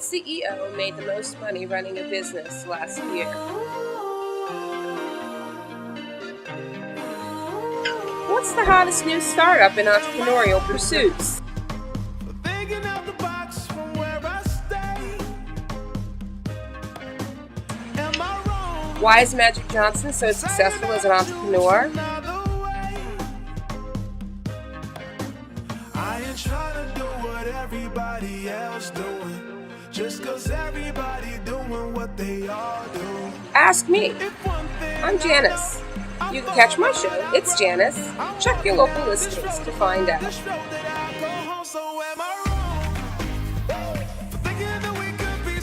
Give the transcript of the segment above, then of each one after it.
What CEO made the most money running a business last year? What's the hottest new startup in entrepreneurial pursuits? Thinking out the box from where I stay. Am I wrong? Why is Magic Johnson so successful as an entrepreneur? Another way. I ain't trying to do what everybody else doing. Just cause everybody doing what they all do. Ask me. If one thing I'm Janice. You can catch my show, It's Janice. Check your local listings to find out. the show that I go home, so am I wrong? For thinking that we could be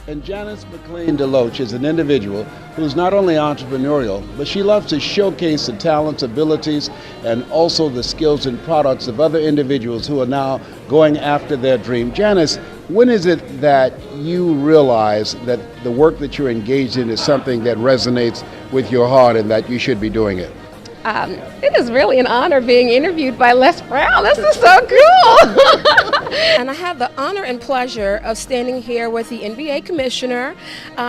And Janice McLean DeLoach is an individual who's not only entrepreneurial, but she loves to showcase the talents, abilities, and also the skills and products of other individuals who are now going after their dream. Janice, when is it that you realize that the work that you're engaged in is something that resonates with your heart and that you should be doing it? It is really an honor being interviewed by Les Brown. This is so cool. And I have the honor and pleasure of standing here with the NBA commissioner.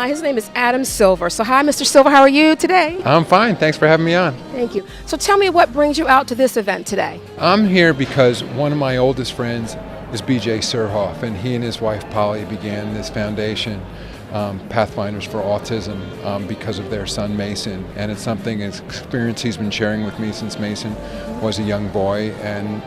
His name is Adam Silver. So hi, Mr. Silver. How are you today? I'm fine. Thanks for having me on. Thank you. So tell me what brings you out to this event today. I'm here because one of my oldest friends is B.J. Surhoff, and he and his wife Polly began this foundation, Pathfinders for Autism, because of their son Mason. And it's something, it's experience he's been sharing with me since Mason was a young boy. And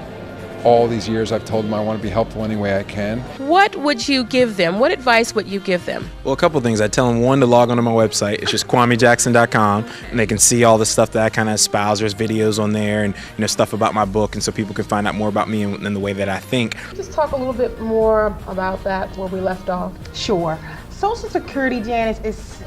all these years I've told him I want to be helpful any way I can. What would you give them? What advice would you give them? Well, a couple of things. I tell them, one, to log onto my website. It's just kwamejackson.com, and they can see all the stuff that I kind of espouse. There's videos on there and stuff about my book, and so people can find out more about me and the way that I think. Just talk a little bit more about that, where we left off. Sure. Social Security, Janice,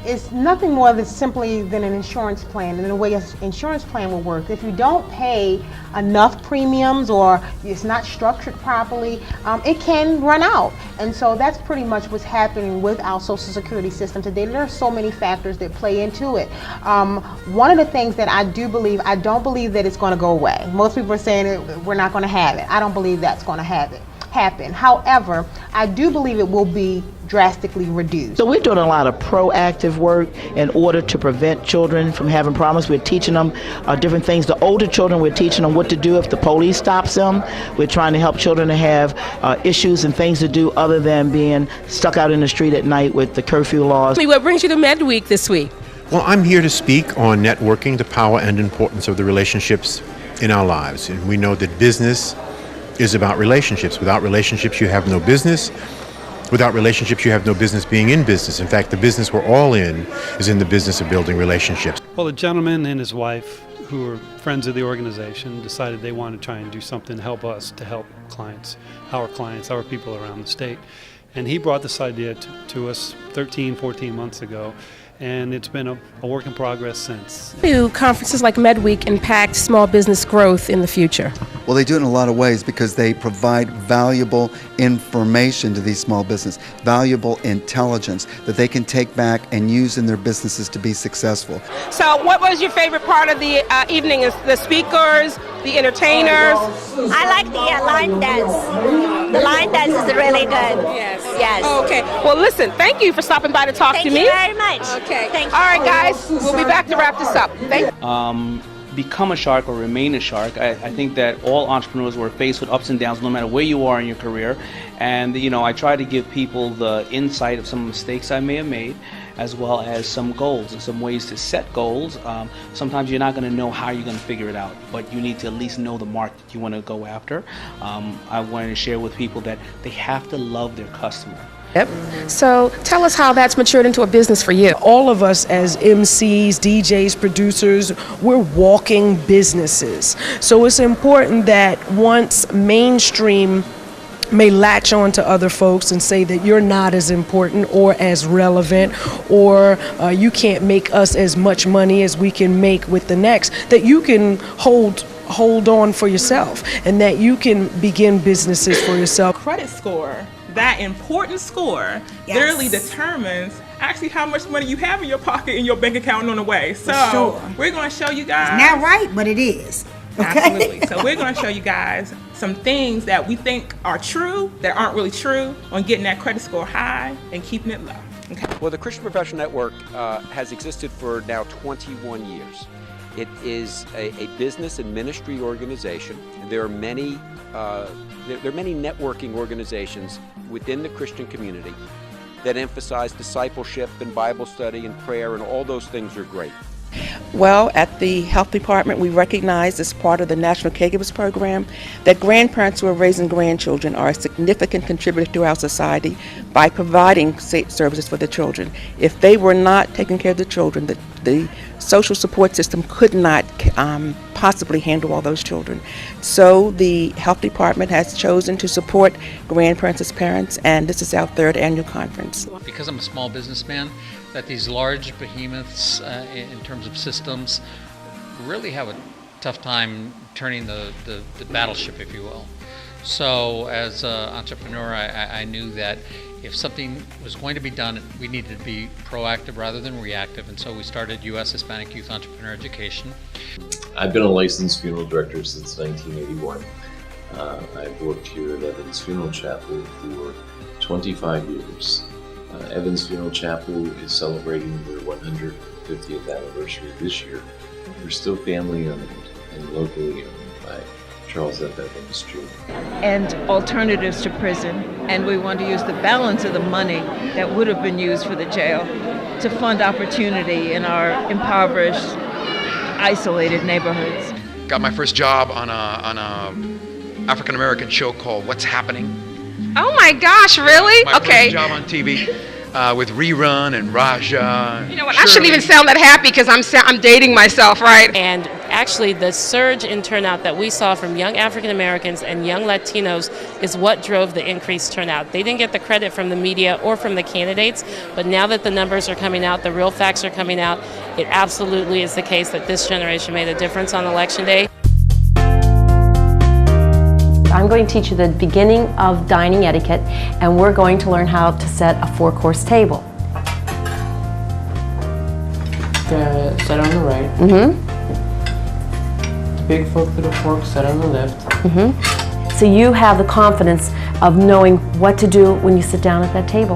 is nothing more than simply than an insurance plan, and the way an insurance plan will work. If you don't pay enough premiums or it's not structured properly, it can run out. And so that's pretty much what's happening with our Social Security system today. There are so many factors that play into it. One of the things that I don't believe that it's going to go away. Most people are saying that we're not going to have it. I don't believe that's going to happen. However, I do believe it will be drastically reduced. So we're doing a lot of proactive work in order to prevent children from having problems. We're teaching them different things. The older children, we're teaching them what to do if the police stops them. We're trying to help children to have issues and things to do other than being stuck out in the street at night with the curfew laws. What brings you to MedWeek this week? Well, I'm here to speak on networking, the power and importance of the relationships in our lives. And we know that business is about relationships. Without relationships, you have no business. Without relationships, you have no business being in business. In fact, the business we're all in is in the business of building relationships. Well, a gentleman and his wife, who were friends of the organization, decided they wanted to try and do something to help us, to help clients, our people around the state. And he brought this idea to us 13, 14 months ago. And it's been a work in progress since. Do conferences like MedWeek impact small business growth in the future? Well, they do it in a lot of ways because they provide valuable information to these small businesses, valuable intelligence that they can take back and use in their businesses to be successful. So what was your favorite part of the evening? Is the speakers, the entertainers? I like the line dance. The line dance is really good. Yes. Okay. Well, listen, thank you for stopping by to talk to me. Thank you very much. Okay. Thank you. All right, guys. We'll be back to wrap this up. Thank you. Become a shark or remain a shark. I think that all entrepreneurs were faced with ups and downs no matter where you are in your career. And, I try to give people the insight of some mistakes I may have made, as well as some goals and some ways to set goals. Sometimes you're not going to know how you're going to figure it out, but you need to at least know the mark that you want to go after. I wanted to share with people that they have to love their customer. Yep. So tell us how that's matured into a business for you. All of us as MCs, DJs, producers, we're walking businesses. So it's important that once mainstream may latch on to other folks and say that you're not as important or as relevant, or you can't make us as much money as we can make with the next, that you can hold on for yourself and that you can begin businesses for yourself. Credit score, that important score, literally determines actually how much money you have in your pocket in your bank account on the way. So we're going to show you guys. Not right, but it is. Okay? Absolutely. So we're going to show you guys some things that we think are true that aren't really true on getting that credit score high and keeping it low. Okay. Well, the Christian Professional Network has existed for now 21 years. It is a business and ministry organization. There are many networking organizations within the Christian community that emphasize discipleship and Bible study and prayer, and all those things are great. Well, at the Health Department, we recognize as part of the National Caregivers Program that grandparents who are raising grandchildren are a significant contributor to our society by providing services for the children. If they were not taking care of the children, the social support system could not possibly handle all those children. So the Health Department has chosen to support grandparents as parents, and this is our 3rd annual conference. Because I'm a small businessman, that these large behemoths in terms of systems really have a tough time turning the battleship, if you will. So as an entrepreneur, I knew that if something was going to be done, we needed to be proactive rather than reactive, and so we started U.S. Hispanic Youth Entrepreneur Education. I've been a licensed funeral director since 1981. I've worked here at Evans Funeral Chapel for 25 years. Evans Funeral Chapel is celebrating their 150th anniversary this year. We're still family owned and locally owned by Charles F. Evans Jr. And alternatives to prison, and we want to use the balance of the money that would have been used for the jail to fund opportunity in our impoverished, isolated neighborhoods. Got my first job on a African American show called What's Happening. Oh my gosh, really? My Okay. first job on TV with Rerun and Raja. You know what? I shouldn't even sound that happy because I'm dating myself, right? And actually, the surge in turnout that we saw from young African Americans and young Latinos is what drove the increased turnout. They didn't get the credit from the media or from the candidates, but now that the numbers are coming out, the real facts are coming out, it absolutely is the case that this generation made a difference on Election Day. I'm going to teach you the beginning of dining etiquette, and we're going to learn how to set a 4-course table. Set on the right. Mm-hmm. Big fork to the fork, set on the left. Mm-hmm. So you have the confidence of knowing what to do when you sit down at that table.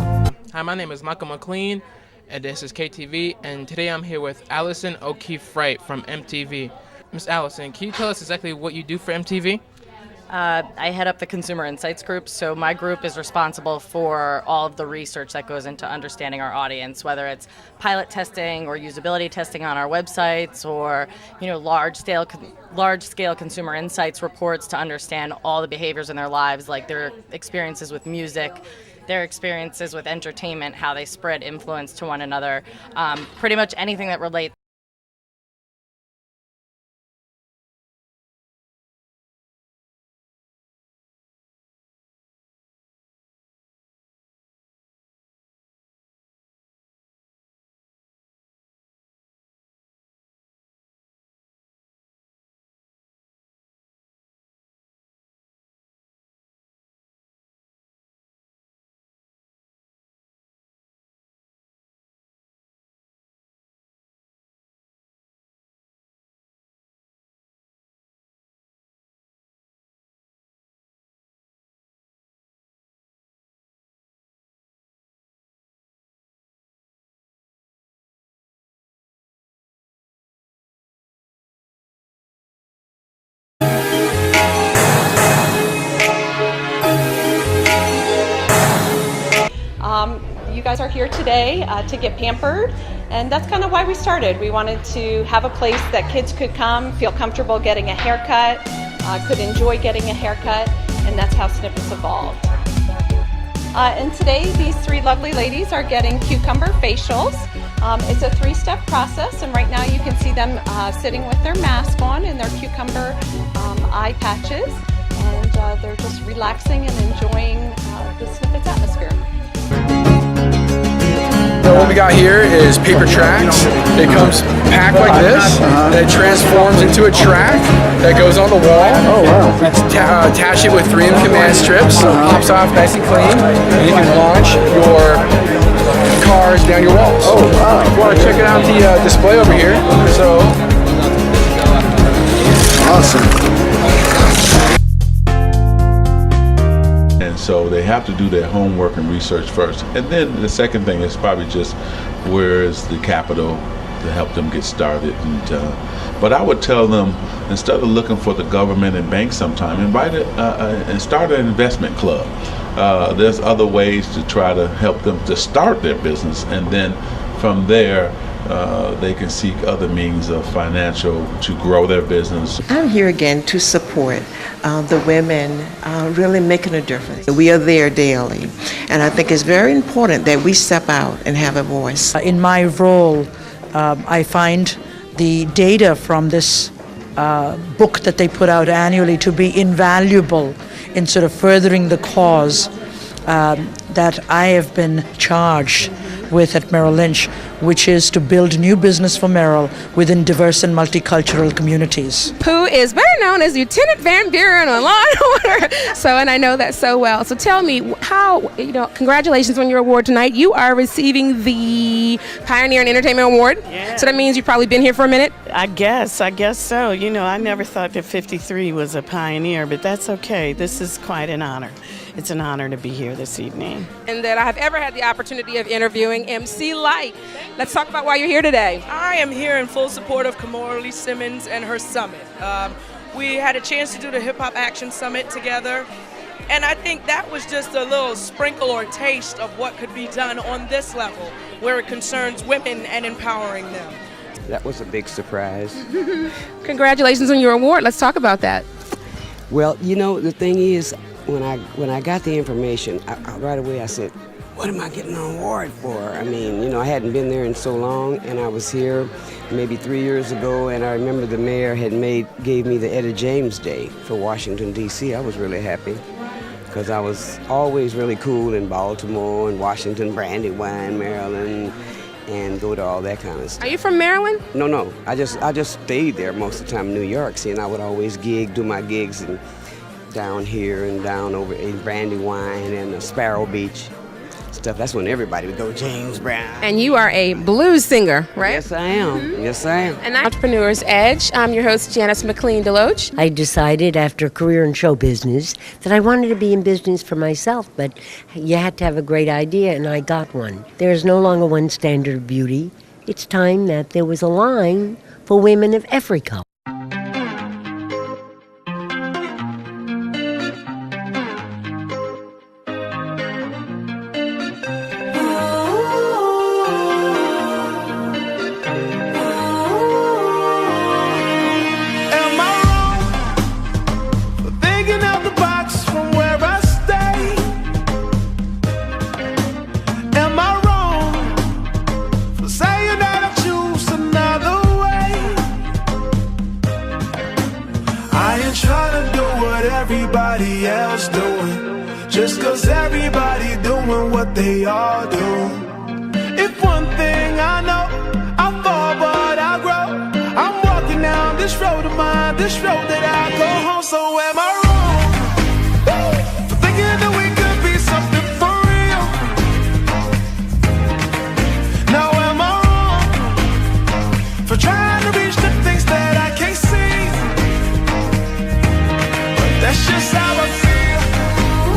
Hi, my name is Michael McLean, and this is KTV, and today I'm here with Allison O'Keefe-Wright from MTV. Miss Allison, can you tell us exactly what you do for MTV? I head up the Consumer Insights Group, so my group is responsible for all of the research that goes into understanding our audience, whether it's pilot testing or usability testing on our websites, or large-scale consumer insights reports to understand all the behaviors in their lives, like their experiences with music, their experiences with entertainment, how they spread influence to one another, pretty much anything that relates. You guys are here today to get pampered, and that's kind of why we started. We wanted to have a place that kids could come, feel comfortable getting a haircut, could enjoy getting a haircut, and that's how Snippets evolved. And today, these 3 lovely ladies are getting cucumber facials. It's a 3-step process, and right now you can see them sitting with their mask on and their cucumber eye patches. And they're just relaxing and enjoying the Snippets atmosphere. So what we got here is paper tracks. It comes packed like this, and it transforms into a track that goes on the wall. Oh wow! We attach it with 3M command strips, so it pops off nice and clean, and you can launch your cars down your walls. Oh wow! If you want to check it out, the display over here. So awesome. And so they have to do their homework and research first. And then the second thing is probably just where is the capital to help them get started. And, but I would tell them, instead of looking for the government and banks sometime, invite it and start an investment club. There's other ways to try to help them to start their business, and then from there they can seek other means of financial to grow their business. I'm here again to support the women really making a difference. We are there daily, and I think it's very important that we step out and have a voice. In my role, I find the data from this book that they put out annually to be invaluable in sort of furthering the cause that I have been charged with at Merrill Lynch, which is to build new business for Merrill within diverse and multicultural communities. Who is better known as Lieutenant Van Buren on Law & Order. And I know that so well. So tell me, how, congratulations on your award tonight. You are receiving the Pioneer in Entertainment Award. Yeah. So that means you've probably been here for a minute? I guess so. I never thought that 53 was a pioneer, but that's okay. This is quite an honor. It's an honor to be here this evening. And that I have ever had the opportunity of interviewing MC Lyte. Let's talk about why you're here today. I am here in full support of Kimora Lee Simmons and her summit. We had a chance to do the Hip Hop Action Summit together, and I think that was just a little sprinkle or taste of what could be done on this level, where it concerns women and empowering them. That was a big surprise. Congratulations on your award. Let's talk about that. Well, the thing is, when I got the information, right away I said, what am I getting an award for? I mean, I hadn't been there in so long, and I was here maybe 3 years ago, and I remember the mayor gave me the Etta James Day for Washington, D.C. I was really happy, because I was always really cool in Baltimore and Washington, Brandywine, Maryland, and go to all that kind of stuff. Are you from Maryland? No. I just stayed there most of the time in New York, and I would always do my gigs and down here and down over in Brandywine and Sparrow Beach stuff. That's when everybody would go, James Brown. And you are a blues singer, right? Yes, I am. Mm-hmm. Yes, I am. And Entrepreneur's Edge. I'm your host, Janice McLean Deloach. I decided after a career in show business that I wanted to be in business for myself, but you had to have a great idea, and I got one. There is no longer one standard of beauty. It's time that there was a line for women of every color. Everybody else doing, just cause everybody doing what they all do. If one thing I know, I fall but I grow. I'm walking down this road of mine, this road that I go home. So am I wrong for thinking that we could be something for real? Now am I wrong for trying to reach the things that I can't see? That's just how